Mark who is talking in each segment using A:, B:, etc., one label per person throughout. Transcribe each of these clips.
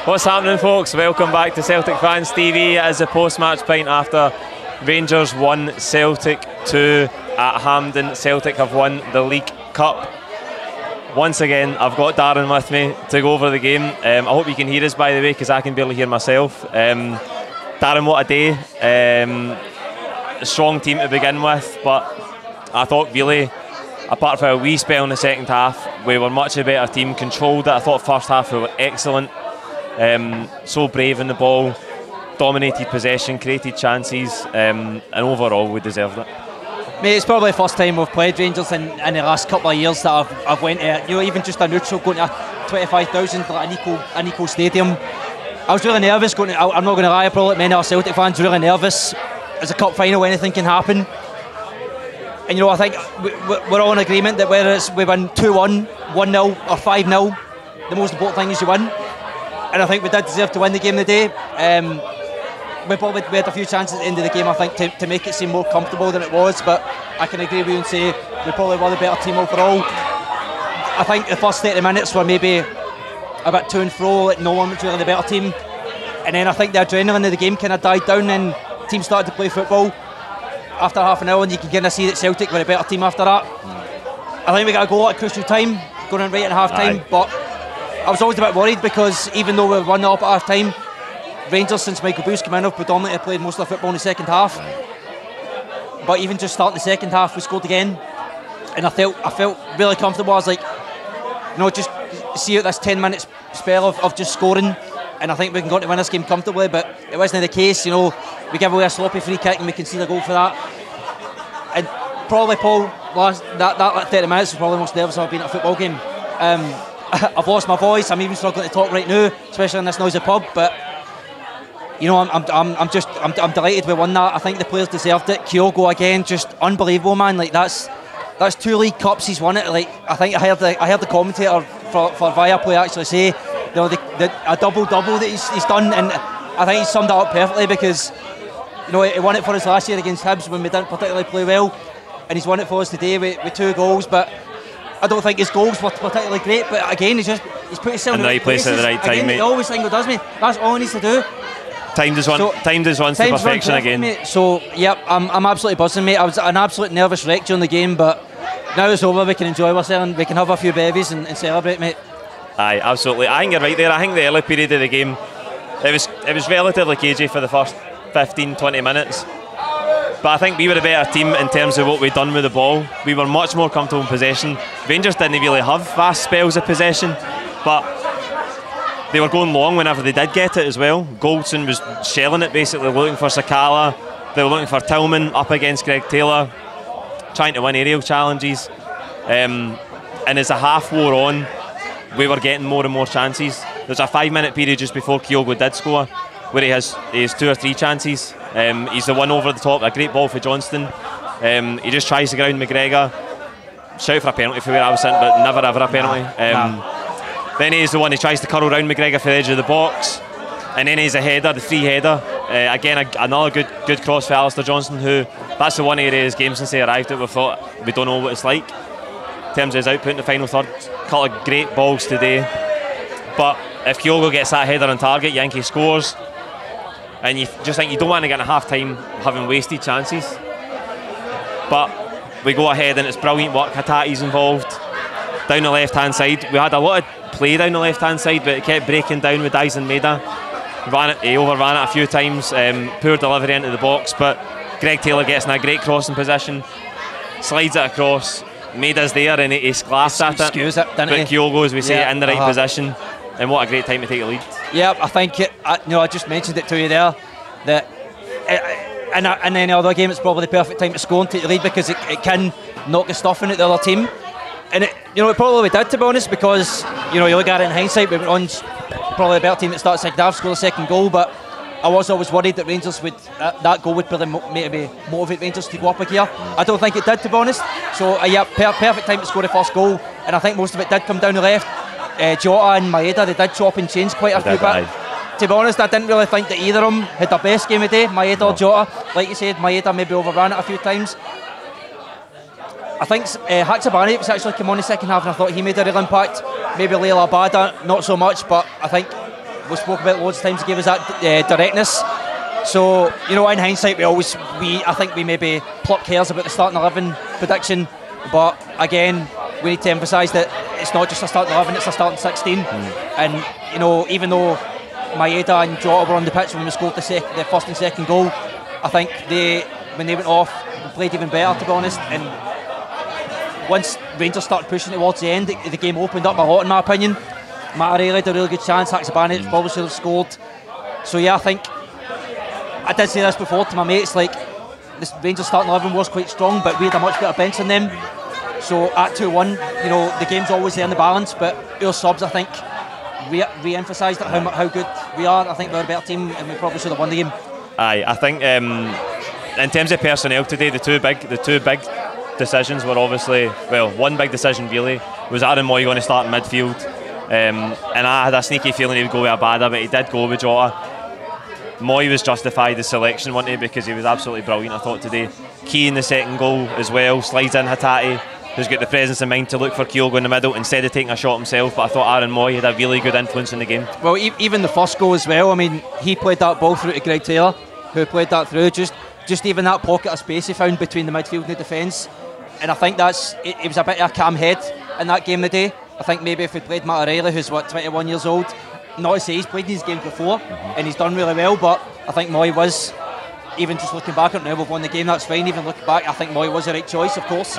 A: What's happening, folks? Welcome back to Celtic Fans TV as a post-match pint after Rangers 1, Celtic 2 at Hampden. Celtic have won the League Cup. Once again, I've got Darren with me to go over the game. I hope you can hear us, by the way, because I can barely hear myself. Darren, what a day. A strong team to begin with, but I thought really, apart from a wee spell in the second half, we were much a better team, controlled it. I thought first half we were excellent. So brave in the ball, dominated possession, created chances, and overall we deserved it.
B: Mate, it's probably the first time we've played Rangers in the last couple of years that I've went to, even just a neutral, going to 25,000 like an equal stadium. I was really nervous going to, I'm not going to lie, probably many of our Celtic fans really nervous. It's a cup final, anything can happen. And I think we're all in agreement that whether it's we win 2-1, 1-0 or 5-0, the most important thing is you win. And I think we did deserve to win the game of the day. We had a few chances at the end of the game, I think, to make it seem more comfortable than it was, but I can agree with you and say we probably were the better team overall. I think the first 30 minutes were maybe a bit to and fro, like no one was really the better team. And then I think the adrenaline of the game kind of died down and teams started to play football after half an hour, and you can kind of see that Celtic were a better team after that. I think we got a goal at a crucial time, going in right at half time, but I was always a bit worried because even though we were 1-0 up at half time, Rangers, since Michael Bush came in, have predominantly played most of the football in the second half. But even just starting the second half, we scored again, and I felt really comfortable. I was like, just see out this 10-minute spell of just scoring, and I think we can go on to win this game comfortably. But it wasn't the case. We give away a sloppy free kick and we concede a goal for that. And probably, Paul, that 30 minutes was probably the most nervous I've been at a football game. I've lost my voice. I'm even struggling to talk right now, especially in this noisy pub. But I'm delighted we won that. I think the players deserved it. Kyogo again, just unbelievable, man. Like that's 2 League Cups he's won it. Like I think I heard the commentator for Viaplay actually say, a double that he's done, and I think he summed it up perfectly because he won it for us last year against Hibs when we didn't particularly play well, and he's won it for us today with 2 goals. But I don't think his goals were particularly great, but again he's put himself in the right place at the right time, again, mate. He always think he does, mate. That's all he needs to do.
A: Timed us once to perfection again.
B: Mate. So yep, I'm absolutely buzzing, mate. I was an absolute nervous wreck during the game, but now it's over, we can enjoy ourselves and we can have a few bevies and celebrate, mate.
A: Aye, absolutely. I think you're right there. I think the early period of the game, it was relatively cagey for the first 15-20 minutes. But I think we were a better team in terms of what we'd done with the ball. We were much more comfortable in possession. Rangers didn't really have vast spells of possession, but they were going long whenever they did get it as well. Goldson was shelling it, basically looking for Sakala. They were looking for Tillman up against Greg Taylor, trying to win aerial challenges. And as the half wore on, we were getting more and more chances. There's a 5-minute period just before Kyogo did score where he has 2 or 3 chances. He's the one over the top, a great ball for Johnston. He just tries to ground McGregor. Shout for a penalty for where I was sitting, but never ever a penalty. Then he's the one he tries to curl round McGregor for the edge of the box, and then he's a header, the free header. Again, another good cross for Alistair Johnston, who that's the one area of his game since he arrived that we thought we don't know what it's like in terms of his output in the final third. Couple of great balls today, but if Kyogo gets that header on target, Yankee scores, and you just think you don't want to get in half time having wasted chances. But we go ahead and it's brilliant work. Hatate's involved down the left hand side. We had a lot of play down the left hand side, but it kept breaking down with Dyson Maeda. He overran it a few times, poor delivery into the box, but Greg Taylor gets in a great crossing position, slides it across. Maeda's there and he's glassed at it. But Kyogo, as we say, in the right position, and what a great time to take the lead.
B: Yeah, I think I just mentioned it to you there that in any other game it's probably the perfect time to score and take the lead because it can knock the stuffing out the other team. And it probably did, to be honest, because you look at it in hindsight, we went on probably a better team that started second half, scored a second goal, but I was always worried that Rangers would that goal would probably maybe motivate Rangers to go up a gear. I don't think it did, to be honest. So perfect time to score the first goal, and I think most of it did come down the left. Jota and Maeda, they did chop and change quite a few bit. To be honest, I didn't really think that either of them had their best game of the day, Maeda or Jota. Like you said, Maeda maybe overran it a few times. I think Haksabani was actually come on in the second half, and I thought he made a real impact. Maybe Leila Abada, not so much, but I think we spoke about loads of times. He gave us that directness. So, you know, in hindsight, I think we maybe pluck hairs about the starting 11 prediction. But again, we need to emphasise that it's not just a starting 11, it's a starting 16. And, you know, even though Maeda and Jota were on the pitch when we scored the first and second goal, I think when they went off, they played even better, to be honest. And once Rangers started pushing towards the end, the game opened up a lot, in my opinion. Matarelli had a really good chance, Haksabanovic probably should have scored. So yeah, I think, I did say this before to my mates, like, this Rangers starting 11 was quite strong, but we had a much better bench than them. So at 2-1, you know, the game's always there in the balance, but our subs, I think, re-emphasised how good we are. I think we're a better team and we probably should have won the game.
A: Aye, I think in terms of personnel today, the two big decisions were obviously, well, one big decision really was Aaron Moy going to start in midfield, and I had a sneaky feeling he would go with Abada, but he did go with Jota. Moy was justified the selection, wasn't he, because he was absolutely brilliant, I thought, today. Key in the second goal as well, slides in Hatate, who's got the presence of mind to look for Kyogo in the middle instead of taking a shot himself, but I thought Aaron Moy had a really good influence in the game.
B: Well, even the first goal as well, I mean, he played that ball through to Greg Taylor, who played that through, just even that pocket of space he found between the midfield and the defence, and I think it was a bit of a calm head in that game today. I think maybe if we played Matarelli, who's 21 years old, not to say he's played these games before and he's done really well, but I think Moy was, even just looking back at it now, we've won the game, that's fine. Even looking back, I think Moy was the right choice, of course.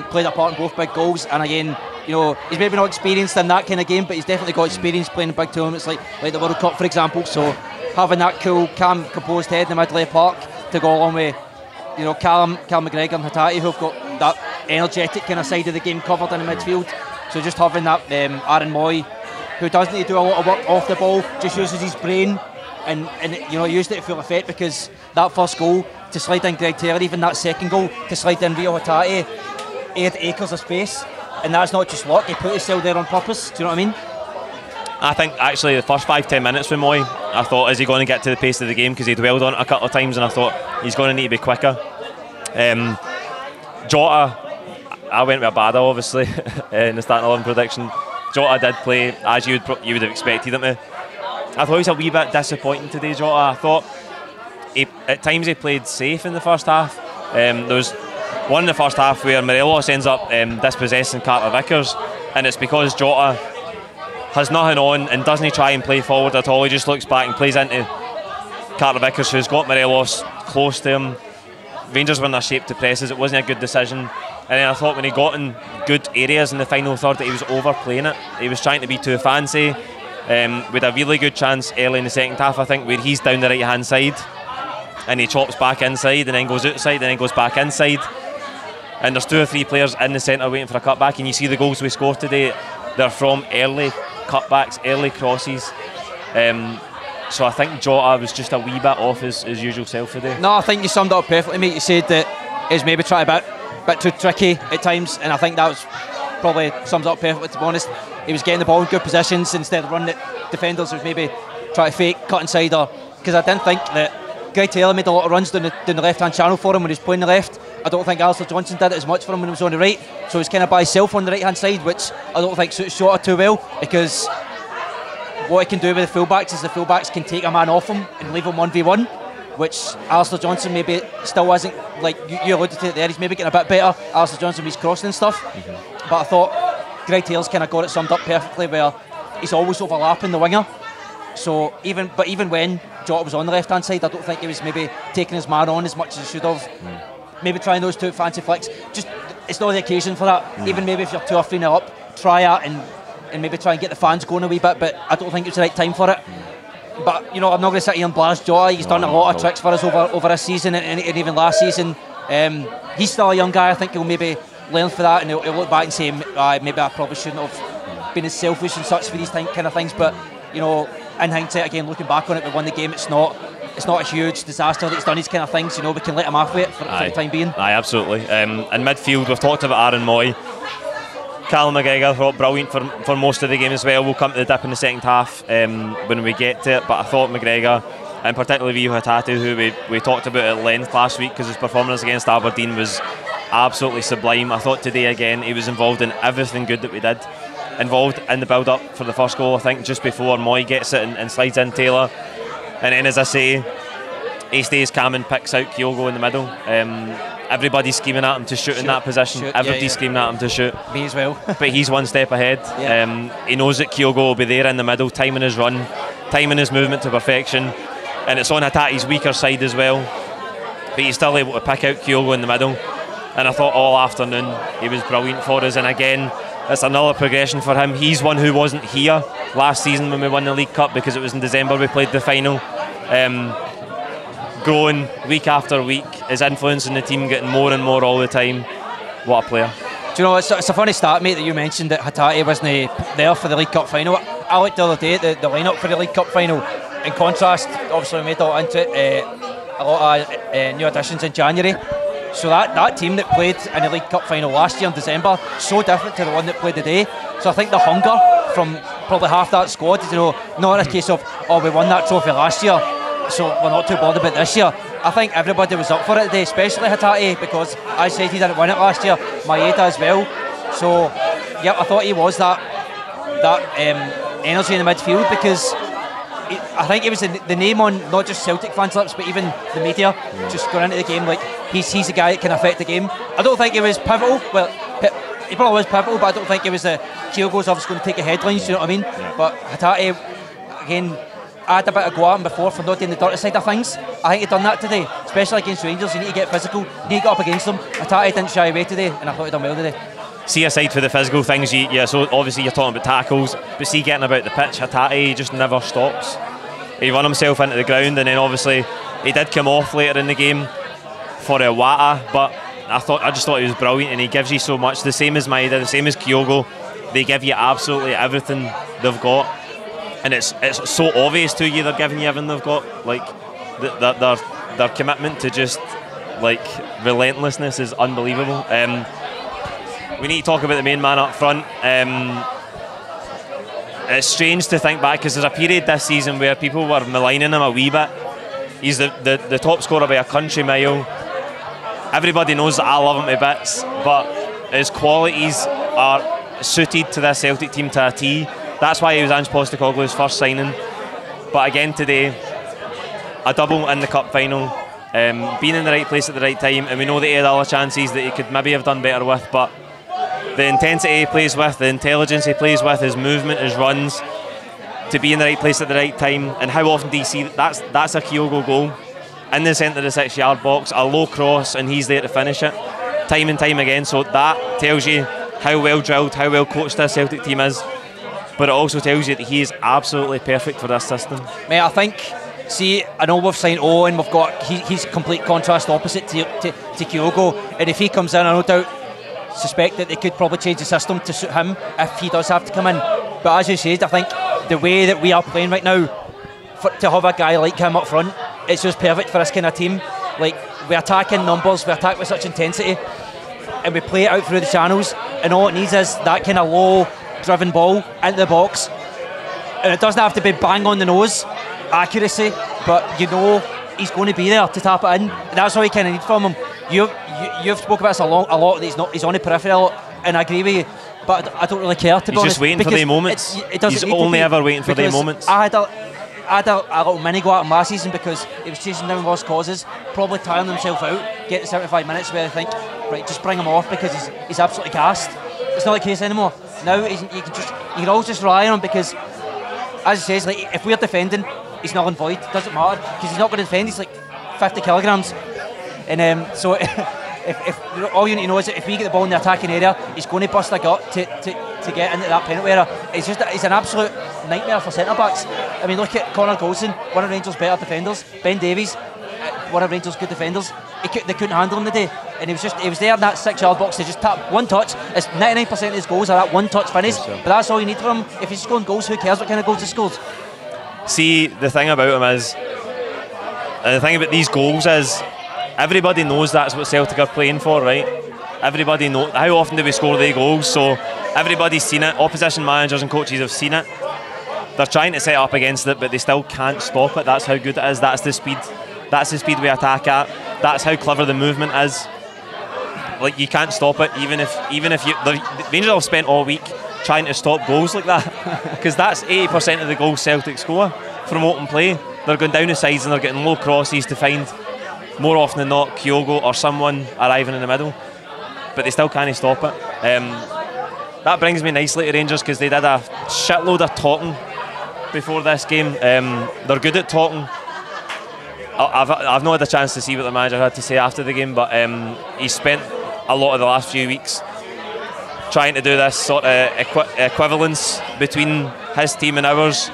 B: Played a part in both big goals, and again, you know, he's maybe not experienced in that kind of game, but he's definitely got experience playing in big tournaments like the World Cup, for example. So having that cool, calm, composed head in the middle of the park to go along with, you know, Callum McGregor and Hatate, who've got that energetic kind of side of the game covered in the midfield. So just having that Aaron Moy, who doesn't need to do a lot of work off the ball, just uses his brain and you know, used it to full effect, because that first goal to slide in Greg Taylor, even that second goal to slide in Rio Hatate, he had acres of space, and that's not just luck, he put himself there on purpose. Do you know what I mean?
A: I think actually the first 5-10 minutes with Moy, I thought, is he going to get to the pace of the game, because he dwelled on it a couple of times and I thought he's going to need to be quicker. Jota, I went with Abada obviously in the starting 11 prediction. Jota did play as you would have expected him to. I thought he was a wee bit disappointing today, Jota. I thought at times he played safe in the first half. There was one in the first half where Morelos ends up dispossessing Carter Vickers, and it's because Jota has nothing on and doesn't try and play forward at all. He just looks back and plays into Carter Vickers, who's got Morelos close to him. Rangers were in a shape to presses. It wasn't a good decision. And then I thought when he got in good areas in the final third that he was overplaying it. He was trying to be too fancy. With a really good chance early in the second half, I think, where he's down the right hand side and he chops back inside and then goes outside and then goes back inside. And there's 2 or 3 players in the centre waiting for a cutback, and you see the goals we scored today, they're from early cutbacks, early crosses. So I think Jota was just a wee bit off his usual self today.
B: No, I think you summed it up perfectly, mate. You said that he's maybe tried a bit too tricky at times, and I think that was probably sums it up perfectly, to be honest. He was getting the ball in good positions instead of running at defenders who maybe try to fake, cut inside, or because I didn't think that Greg Taylor made a lot of runs down the left-hand channel for him when he was playing the left. I don't think Alistair Johnson did it as much for him when he was on the right, so he's kind of by himself on the right-hand side, which I don't think suits Jota too well, because what he can do with the fullbacks is the fullbacks can take a man off him and leave him 1v1, which Alistair Johnson maybe still isn't, like you alluded to it there, he's maybe getting a bit better, Alistair Johnson, he's crossing and stuff. But I thought Greg Taylor's kind of got it summed up perfectly, where he's always overlapping the winger. So even when Jota was on the left hand side, I don't think he was maybe taking his man on as much as he should have. Maybe trying those 2 fancy flicks, just it's not the occasion for that. Even maybe if you're 2 or 3-0 up, try it and maybe try and get the fans going a wee bit, but I don't think it's the right time for it. But you know, I'm not going to sit here and blast Jota. He's done a lot of tricks for us over this season and even last season. He's still a young guy. I think he'll maybe learn for that, and he'll look back and say, maybe I probably shouldn't have been as selfish and such for these kind of things. But you know, in hindsight, again, looking back on it, we won the game. It's not a huge disaster that he's done these kind of things. You know, we can let him off with it for the time being. Aye,
A: absolutely. In midfield, we've talked about Aaron Moy. Callum McGregor thought brilliant for most of the game as well. We'll come to the dip in the second half when we get to it, but I thought McGregor, and particularly Rio Hatate, who we talked about at length last week because his performance against Aberdeen was absolutely sublime. I thought today again he was involved in everything good that we did. involved in the build-up for the first goal. I think just before Moy gets it and slides in Taylor, and then as I say, he stays calm and picks out Kyogo in the middle. Everybody's screaming at him to shoot in that position. Everybody's screaming at him to shoot.
B: Me as well.
A: But he's one step ahead. He knows that Kyogo will be there in the middle, timing his run, timing his movement to perfection. And it's on Hatate's weaker side as well. But he's still able to pick out Kyogo in the middle. And I thought all afternoon he was brilliant for us. And again, it's another progression for him. He's one who wasn't here last season when we won the League Cup, because it was in December we played the final. Growing week after week, his influence in the team getting more and more all the time. What a player.
B: Do you know, it's a funny stat, mate, that you mentioned that Hatate wasn't there for the League Cup final. I looked the other day at the lineup for the League Cup final. In contrast, obviously we made all into it, a lot of new additions in January. So that team that played in the League Cup final last year in December, so different to the one that played today. So I think the hunger from probably half that squad, you know, not a case of, oh, we won that trophy last year, so we're not too bothered about this year. I think everybody was up for it today, especially Hatate, because I said he didn't win it last year, Maeda as well. So yeah, I thought he was that energy in the midfield, because I think it was the name on not just Celtic fans' lips, but even the media just going into the game like he's a guy that can affect the game. I don't think he was pivotal. Well, he probably was pivotal, but I don't think it was Kyogo's obviously going to take the headlines. You know what I mean? Yeah. But Hatate, again, I had a bit of go at him before for not doing the dirty side of things. I think he'd done that today, especially against Rangers. You need to get physical. You need to get up against them. Hatate didn't shy away today, and I thought he done well today.
A: See, aside for the physical things, so obviously you're talking about tackles, but see, getting about the pitch, Hatate just never stops. He run himself into the ground, and then obviously he did come off later in the game for Wata, but I just thought he was brilliant, and he gives you so much. The same as Maeda, the same as Kyogo. They give you absolutely everything they've got, and it's so obvious to you they're giving you everything they've got. Like their commitment to just like relentlessness is unbelievable. We need to talk about the main man up front. It's strange to think back, because there's a period this season where people were maligning him a wee bit. He's the top scorer by a country mile. Everybody knows that I love him to bits, but his qualities are suited to this Celtic team to a T. That's why he was Ange Postecoglou's first signing. But again today, a double in the cup final, being in the right place at the right time, and we know that he had other chances that he could maybe have done better with, but the intensity he plays with, the intelligence he plays with, his movement, his runs, to be in the right place at the right time. And how often do you see that's a Kyogo goal in the centre of the 6-yard box, a low cross, and he's there to finish it time and time again. So that tells you how well drilled, how well coached this Celtic team is, but it also tells you that he is absolutely perfect for this system.
B: Mate, I think, see, I know we've signed Owen, we've got he's complete contrast opposite to Kyogo, and if he comes in, I no doubt suspect that they could probably change the system to suit him if he does have to come in. But as you said, I think the way that we are playing right now, to have a guy like him up front, it's just perfect for this kind of team. Like, we attack in numbers, we attack with such intensity, and we play it out through the channels, and all it needs is that kind of low driven ball into the box, and it doesn't have to be bang on the nose accuracy, but you know he's going to be there to tap it in. That's all you kind of need from him. You've spoken about this a lot that he's on the peripheral, and I agree with you, but I don't really care, to be honest.
A: He's just waiting for the moments. He's only ever waiting for the moments.
B: I had a little mini go at him last season because he was chasing down lost causes, probably tiring himself out, get to 75 minutes where I think, right, just bring him off because he's absolutely gassed. It's not the case anymore. Now you can always just rely on him, because, as he says, like, if we're defending, he's null and void. It doesn't matter, because he's not going to defend. He's like 50 kilograms. And so if all you need to know is that if we get the ball in the attacking area, he's going to bust a gut to get into that penalty area. He's an absolute nightmare for centre-backs. I mean, look at Connor Goldson, one of Rangers' better defenders. Ben Davies, one of Rangers' good defenders. They couldn't handle him today, and he was there in that 6-yard box to just tap one touch. It's 99% of his goals are that one touch finish, but that's all you need from him. If he's scoring goals, who cares what kind of goals he scores?
A: See, the thing about him is, the thing about these goals is, everybody knows that's what Celtic are playing for, right? Everybody knows. How often do we score the goals? So everybody's seen it. Opposition managers and coaches have seen it. They're trying to set up against it, but they still can't stop it. That's how good it is. That's the speed. That's the speed we attack at. That's how clever the movement is. Like, you can't stop it, even if you. The Rangers have spent all week trying to stop goals like that, because that's 80% of the goals Celtic score from open play. They're going down the sides and they're getting low crosses to find, more often than not, Kyogo or someone arriving in the middle, but they still can't stop it. That brings me nicely to Rangers, because they did a shitload of talking before this game. They're good at talking. I've not had a chance to see what the manager had to say after the game, but he spent a lot of the last few weeks trying to do this sort of equivalence between his team and ours,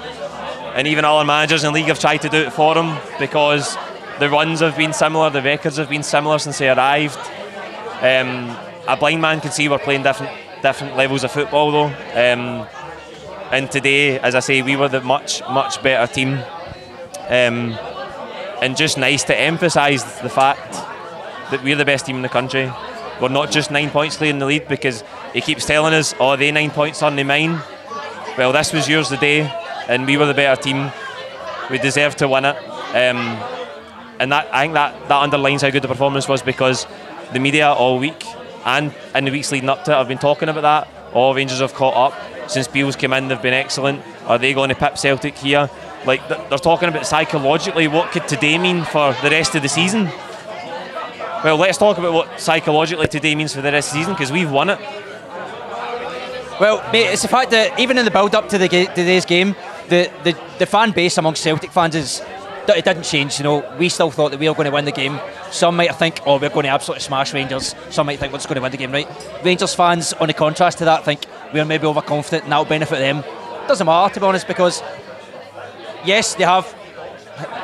A: and even other managers in the league have tried to do it for him, because the runs have been similar, the records have been similar since he arrived. A blind man can see we're playing different levels of football though, and today, as I say, we were the much better team, and just nice to emphasise the fact that we're the best team in the country. We're not just 9 points clear in the lead, because he keeps telling us, oh, they 9 points aren't mine. Well, this was yours today, and we were the better team. We deserved to win it, and I think that underlines how good the performance was, because the media all week and in the weeks leading up to it have been talking about that. All Rangers have caught up since Beale's come in. They've been excellent. Are they going to pip Celtic here? Like, they're talking about psychologically what could today mean for the rest of the season. Well, let's talk about what psychologically today means for the rest of the season, because we've won it.
B: Well, mate, it's the fact that even in the build-up to today's game, the fan base amongst Celtic fans it didn't change. You know, we still thought that we were going to win the game. Some might think, oh, we're going to absolutely smash Rangers. Some might think we're just going to win the game, right? Rangers fans, on the contrast to that, think we're maybe overconfident and that'll benefit them. Doesn't matter, to be honest, because yes, they have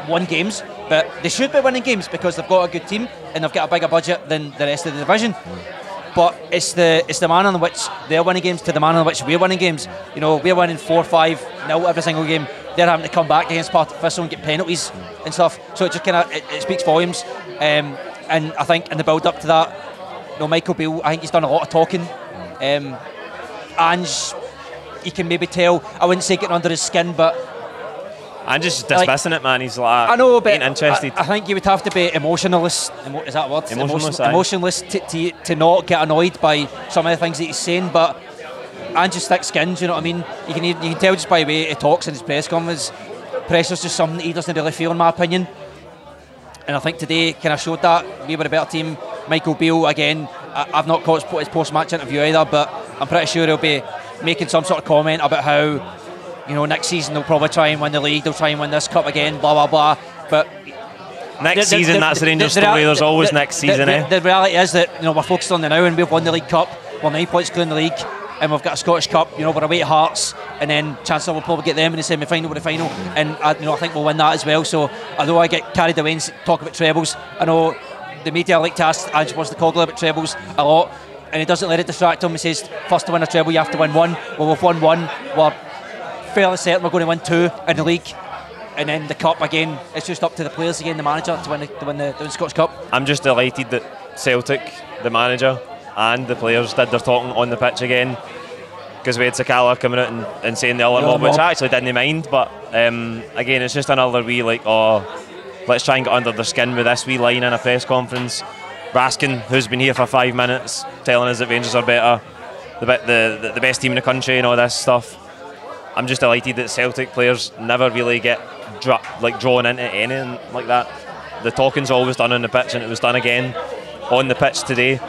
B: won games, but they should be winning games because they've got a good team and they've got a bigger budget than the rest of the division. But it's the manner in which they're winning games to the manner in which we're winning games. You know, we're winning 4-5-0 every single game. They're having to come back against Partick Thistle and get penalties and stuff. So it just kind of it speaks volumes. And I think in the build up to that, you know, Michael Beale, I think he's done a lot of talking. Ange, you can maybe tell, I wouldn't say getting under his skin, but
A: I'm just dismissing it, man. He's like,
B: I know, but
A: ain't interested.
B: I think you would have to be emotionless. Is that a word? Emotionless to not get annoyed by some of the things that he's saying. But and just thick-skinned, you know what I mean? You can tell just by the way he talks in his press conference. Pressure's just something that he doesn't really feel, in my opinion. And I think today kind of showed that we were a better team. Michael Beale, again, I've not caught his post-match interview either, but I'm pretty sure he'll be making some sort of comment about how, you know, next season they'll probably try and win the league, they'll try and win this cup again, blah blah blah. But
A: next season, that's the Rangers story. There's always next season.
B: The reality is that, you know, we're focused on the now, and we've won the League Cup. We're 9 points clear in the league, and we've got a Scottish Cup. You know, we're away at Hearts, and then Chancellor will probably get them in the semi-final with the final, and you know, I think we'll win that as well. So although I get carried away and talk about trebles, I know the media like to ask Ange Postecoglou about trebles a lot, and he doesn't let it distract him. He says, first to win a treble you have to win one. Well, we've won one. We're fairly certain we're going to win two in the league, and then the cup again, it's just up to the players again, the manager, to win the Scottish Cup.
A: I'm just delighted that Celtic, the manager and the players, did their talking on the pitch again, because we had Sakala coming out and saying the other mob, which I actually didn't mind, but again, it's just another wee like, oh, let's try and get under their skin with this wee line in a press conference. Raskin, who's been here for 5 minutes, telling us that Rangers are better, the best team in the country and all this stuff. I'm just delighted that Celtic players never really get drawn into anything like that. The talking's always done on the pitch, and it was done again on the pitch today.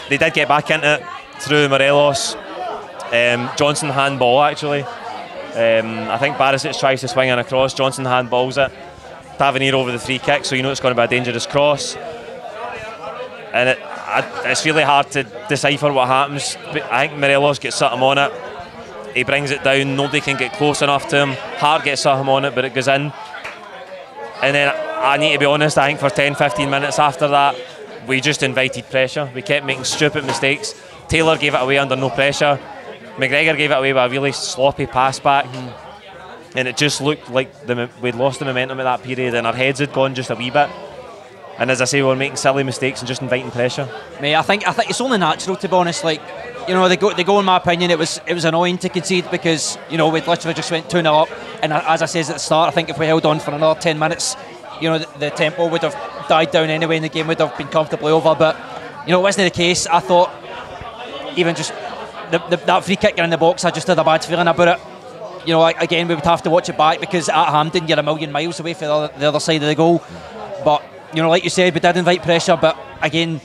A: They did get back into it through Morelos. Johnson handball, actually. I think Barisic tries to swing in across. Johnson handballs it. Tavernier over the free kick, so you know it's going to be a dangerous cross. And it's really hard to decipher what happens. But I think Morelos gets something on it. He brings it down, nobody can get close enough to him. Hart gets something on it, but it goes in. And then I need to be honest, I think for 10-15 minutes after that, we just invited pressure. We kept making stupid mistakes. Taylor gave it away under no pressure. McGregor gave it away with a really sloppy pass back. And it just looked like we'd lost the momentum at that period, and our heads had gone just a wee bit. And as I say, we were making silly mistakes and just inviting pressure. Mate,
B: I think it's only natural, to be honest. Like, you know, they go. In my opinion, it was annoying to concede because, you know, we literally just went 2-0 up. And as I said at the start, I think if we held on for another 10 minutes, you know, the tempo would have died down anyway, and the game would have been comfortably over. But, you know, it wasn't the case. I thought even just that free kick in the box, I just had a bad feeling about it. You know, again, we would have to watch it back because at Hampden you're a million miles away from the other side of the goal. But you know, like you said, we did invite pressure. But again,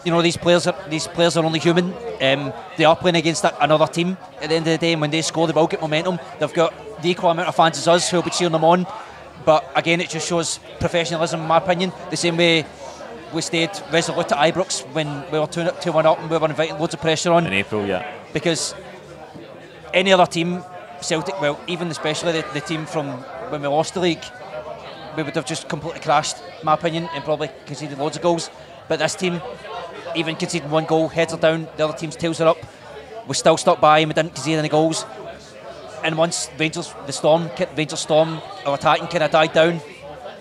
B: you know, these players are only human. They are playing against another team at the end of the day, and when they score, they will get momentum. They've got the equal amount of fans as us who will be cheering them on. But again, it just shows professionalism, in my opinion. The same way we stayed resolute at Ibrox when we were 2-1 up and we were inviting loads of pressure on.
A: In April, yeah.
B: Because any other team, Celtic, well, even especially the team from when we lost the league, we would have just completely crashed, in my opinion, and probably conceded loads of goals. But this team, even conceding one goal, heads are down, the other team's tails are up. We still stuck by and we didn't concede any goals. And once Rangers storm of attacking kind of died down,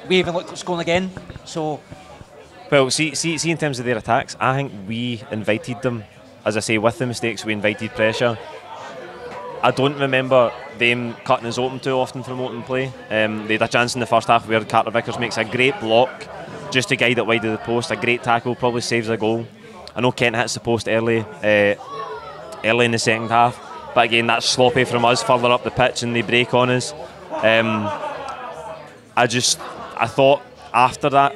B: we even looked at scoring again. So,
A: well, see, in terms of their attacks, I think we invited them. As I say, with the mistakes, we invited pressure. I don't remember them cutting us open too often from open play. They had a chance in the first half where Carter Vickers makes a great block just to guide it wide of the post. A great tackle, probably saves a goal. I know Kent hits the post early in the second half. But again, that's sloppy from us further up the pitch and they break on us. I thought after that,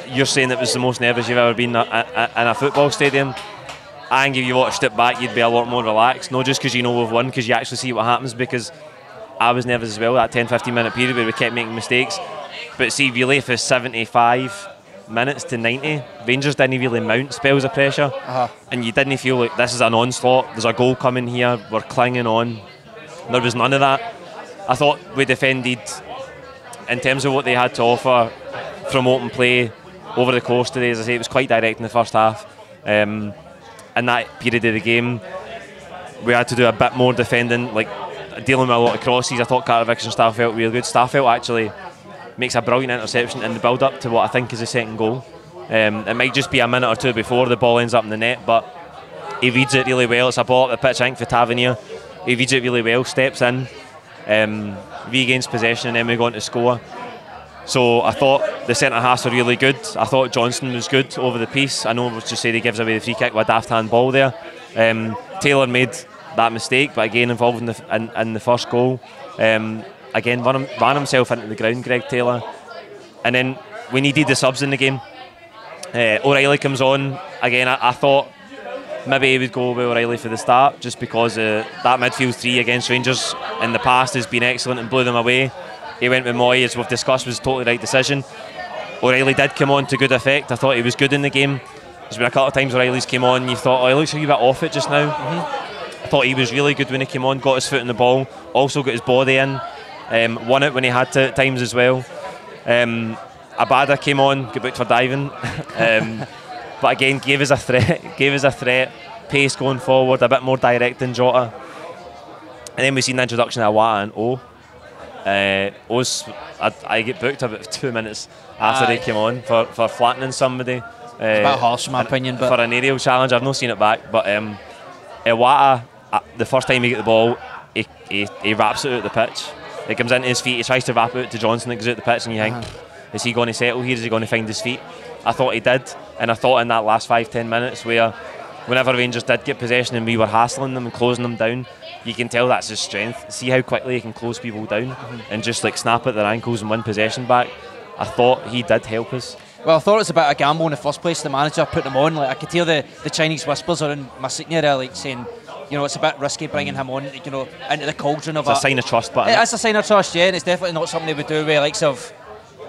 A: you're saying it was the most nervous you've ever been in a football stadium. I think if you watched it back, you'd be a lot more relaxed. Not just because you know we've won, because you actually see what happens. Because I was nervous as well, that 10-15 minute period where we kept making mistakes. But see, really, for 75 minutes to 90, Rangers didn't really mount spells of pressure, and you didn't feel like this is an onslaught, there's a goal coming here, we're clinging on. There was none of that. I thought we defended in terms of what they had to offer from open play over the course today. As I say, it was quite direct in the first half. In that period of the game, we had to do a bit more defending, like dealing with a lot of crosses. I thought Carter Vickers and Starfelt really good. Starfelt actually makes a brilliant interception in the build-up to what I think is the second goal. It might just be a minute or two before the ball ends up in the net, but he reads it really well. It's a ball up the pitch, I think, for Tavernier. He reads it really well, steps in, regains possession, and then we go on to score. So I thought the centre-halves were really good. I thought Johnson was good over the piece. I know I was just saying he gives away the free kick with a daft hand ball there. Taylor made that mistake, but again involved in the first goal. Again, ran himself into the ground, Greg Taylor. And then we needed the subs in the game. O'Reilly comes on. Again, I thought maybe he would go with O'Reilly for the start, just because that midfield three against Rangers in the past has been excellent and blew them away. He went with Moy, as we've discussed, was a totally right decision. O'Reilly did come on to good effect. I thought he was good in the game. There's been a couple of times O'Reilly's came on and you thought, oh, he looks a wee bit off it just now. I thought he was really good when he came on, got his foot in the ball, also got his body in. Won it when he had to at times as well. Abada came on, got booked for diving, but again gave us a threat, pace going forward, a bit more direct than Jota. And then we've seen the introduction of Awata and O. I get booked about 2 minutes after he came on for flattening somebody.
B: It's a bit harsh in my opinion, but
A: for an aerial challenge, I've not seen it back. But Awata, the first time he get the ball, he wraps it out the pitch. It comes into his feet, he tries to wrap it out to Johnson, it goes out the pitch, and you think, is he going to settle here? Is he going to find his feet? I thought he did, and I thought in that last 5-10 minutes where whenever Rangers did get possession and we were hassling them and closing them down, you can tell that's his strength. See how quickly he can close people down and just like snap at their ankles and win possession back. I thought he did help us.
B: Well, I thought it was about a gamble in the first place. The manager put them on. Like I could hear the Chinese whispers around my sitting there, like saying, you know, it's a bit risky bringing him on, you know, into the cauldron of
A: it's a sign of trust, but
B: it's a sign of trust, yeah, and it's definitely not something they would do with likes of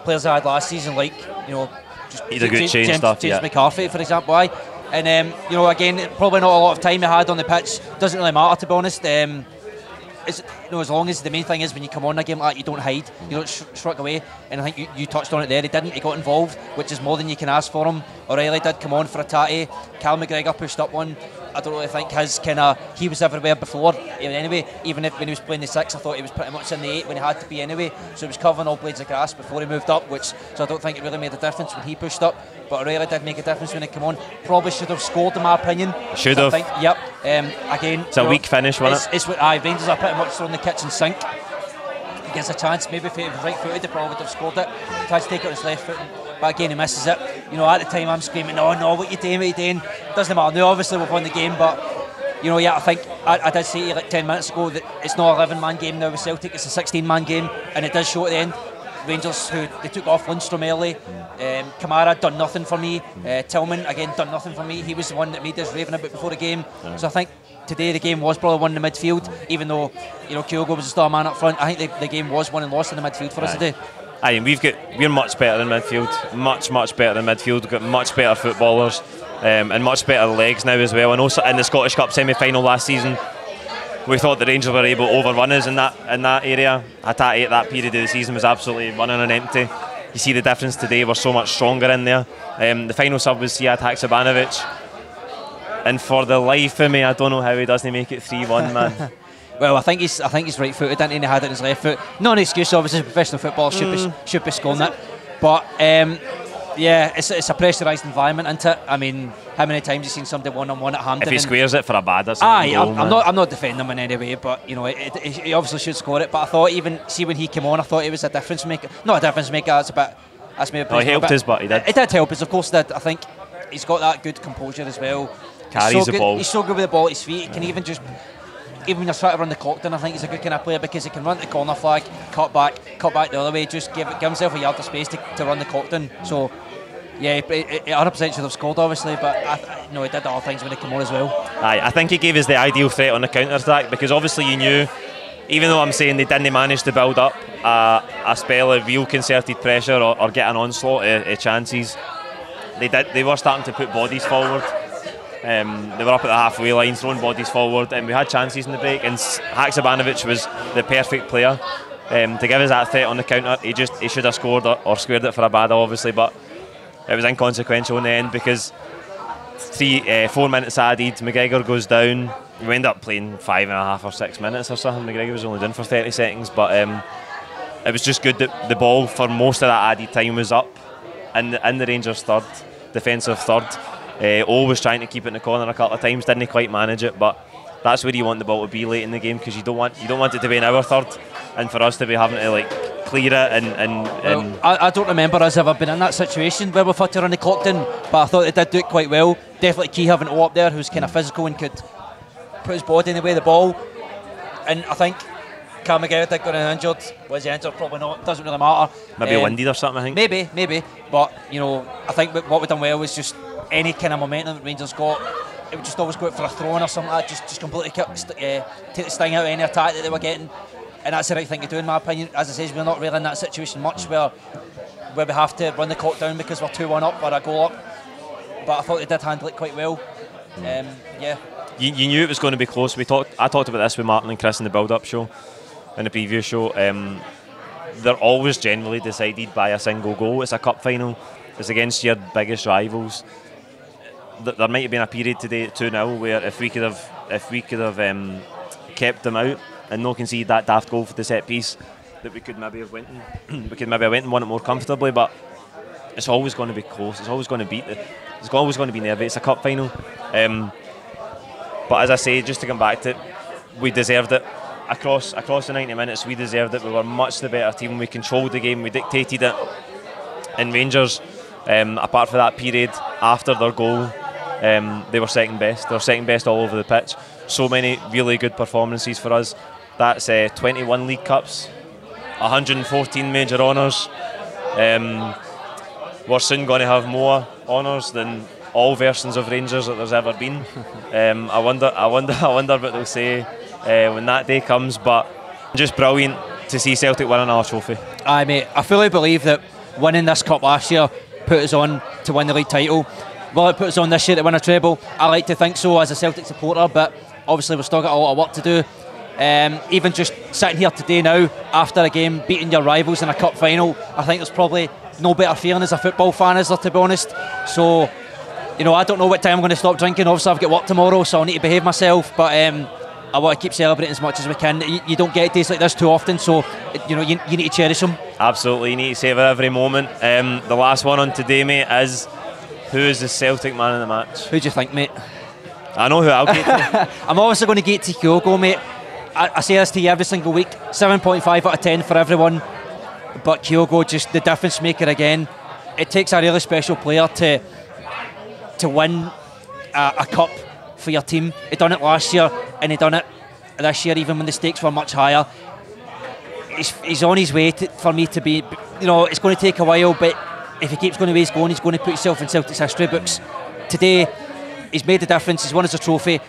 B: players I had last season, like, you know, just James McCarthy, for example. And you know, again, probably not a lot of time he had on the pitch. Doesn't really matter, to be honest. It's, you know, as long as the main thing is when you come on a game like that, you don't hide, you don't shrug away. And I think you touched on it there. He didn't. He got involved, which is more than you can ask for him. O'Reilly did come on for a tatty. Cal McGregor pushed up one. I don't really think he was everywhere before. Anyway, even if when he was playing the 6, I thought he was pretty much in the 8 when he had to be anyway. So he was covering all blades of grass before he moved up, so I don't think it really made a difference when he pushed up. But O'Reilly did make a difference when he came on. Probably should have scored, in my opinion.
A: Should have.
B: Yep. Again,
A: it's a weak finish, wasn't it?
B: It's what Rangers are pretty much throwing the kitchen sink. He gets a chance. Maybe if he was right-footed, he probably would have scored it. He tries to take it with his left foot, but again he misses it. You know, at the time I'm screaming, "No, what you doing? What you doing?" Doesn't matter. Now, obviously we've won the game, but Yeah, I think I did say to you like 10 minutes ago that it's not an 11-man game now with Celtic, it's a 16-man game, and it does show at the end. Rangers, who they took off Lundstrom early, Kamara done nothing for me, Tillman again done nothing for me. He was the one that made us raving about before the game. So I think today the game was probably won in the midfield, even though Kyogo was the star man up front. I think the game was won and lost in the midfield for us today.
A: We're much better in midfield, much better in midfield. We've got much better footballers and much better legs now as well. And also in the Scottish Cup semi-final last season, we thought the Rangers were able to overrun us in that area. That period of the season was absolutely running on empty. You see the difference today. We're so much stronger in there. The final sub was Sead Haksabanovic, and for the life of me, I don't know how he doesn't make it 3-1, man.
B: Well, I think he's right-footed, didn't he? And he had it in his left foot. Not an excuse, obviously. Professional football should be scoring it, but yeah, it's a pressurised environment, isn't it? I mean, how many times have you seen somebody one-on-one at Hampden?
A: If he squares it for a bad, that's
B: I'm not defending him in any way, but he obviously should score it. But I thought when he came on, I thought he was a difference maker. Not a difference maker. That's maybe.
A: He helped us, but he did.
B: It did help us, of course. It did. I think he's got that good composure as well.
A: Carries the ball.
B: He's so good with the ball at his feet. He can even when you're trying to run the clock down, I think he's a good kind of player because he can run to the corner flag, cut back the other way, just give himself a yard of space to run the clock down. So, yeah, he 100% should have scored, obviously, but he did other things when he came on as well.
A: I think he gave us the ideal threat on the counter-attack because obviously you knew, even though I'm saying they didn't manage to build up a spell of real concerted pressure or get an onslaught of chances, they were starting to put bodies forward. They were up at the halfway line, throwing bodies forward, and we had chances in the break. And Haksabanovic was the perfect player to give us that threat on the counter. He should have scored or squared it for a bad, obviously, but it was inconsequential in the end because 4 minutes added, McGregor goes down. We end up playing 5.5 or 6 minutes or something. McGregor was only down for 30 seconds, but it was just good that the ball for most of that added time was up in the Rangers' third, defensive third. Always trying to keep it in the corner a couple of times, didn't quite manage it, but that's where you want the ball to be late in the game because you don't want it to be in our third and for us to be having to clear it
B: I don't remember us ever been in that situation where we've had to run the clock down, but I thought they did do it quite well. Definitely key having O up there who's kind of physical and could put his body in the way of the ball, and I think Cal McGregor did go injured. Was he injured? Probably not. Doesn't really matter.
A: Maybe winded or something, I think.
B: Maybe. But I think what we've done well was just any kind of momentum that Rangers got, it would just always go out for a throw-in or something like that, just completely take the sting out of any attack that they were getting, and that's the right thing to do in my opinion. As I say, we're not really in that situation much where we have to run the clock down because we're 2-1 up or a goal up, but I thought they did handle it quite well. Yeah.
A: You knew it was going to be close. I talked about this with Martin and Chris in the build-up show, in the preview show. They're always generally decided by a single goal. It's a cup final. It's against your biggest rivals. There might have been a period today at 2-0 where if we could have kept them out and not conceded that daft goal for the set piece, that we could maybe have went and won it more comfortably. But it's always going to be close. It's always going to beat it. It's always going to be nervy. It's a cup final. But as I say, just to come back to it, we deserved it. Across the 90 minutes, we deserved it. We were much the better team. We controlled the game. We dictated it. And Rangers, apart from that period after their goal, they were second best. They were second best all over the pitch. So many really good performances for us. That's 21 League Cups, 114 major honours. We're soon going to have more honours than all versions of Rangers that there's ever been. I wonder what they'll say when that day comes. But just brilliant to see Celtic win another trophy.
B: Aye, mate. I fully believe that winning this cup last year put us on to win the league title. Will it put us on this year to win a treble? I like to think so as a Celtic supporter, but obviously we've still got a lot of work to do. Even just sitting here today now, after a game, beating your rivals in a cup final, I think there's probably no better feeling as a football fan, is there, to be honest? So, I don't know what time I'm going to stop drinking. Obviously I've got work tomorrow, so I'll need to behave myself, but I want to keep celebrating as much as we can. You don't get days like this too often, so you need to cherish them.
A: Absolutely, you need to savour every moment. The last one on today, mate, is who is the Celtic man of the match?
B: Who do you think, mate?
A: I know who I'll get to.
B: I'm obviously going to get to Kyogo, mate. I say this to you every single week, 7.5 out of 10 for everyone, but Kyogo, just the difference maker again. It takes a really special player to win a cup for your team. He done it last year, and he done it this year, even when the stakes were much higher. He's on his way for me to be, it's going to take a while, but if he keeps going the way he's going to put himself in Celtic's history books. Today, he's made the difference, he's won us a trophy.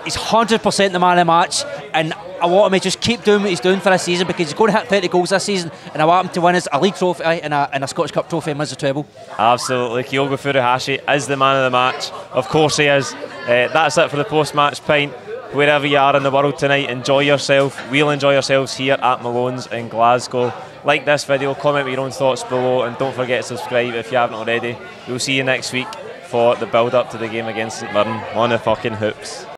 B: He's 100% the man of the match, and I want him to just keep doing what he's doing for this season, because he's going to hit 30 goals this season, and I want him to win us a league trophy and a Scottish Cup trophy and win us a treble.
A: Absolutely. Kyogo Furuhashi is the man of the match. Of course he is. That's it for the post-match pint. Wherever you are in the world tonight, enjoy yourself. We'll enjoy ourselves here at Malones in Glasgow. Like this video, comment with your own thoughts below, and don't forget to subscribe if you haven't already. We'll see you next week for the build-up to the game against St Mirren on the fucking hoops.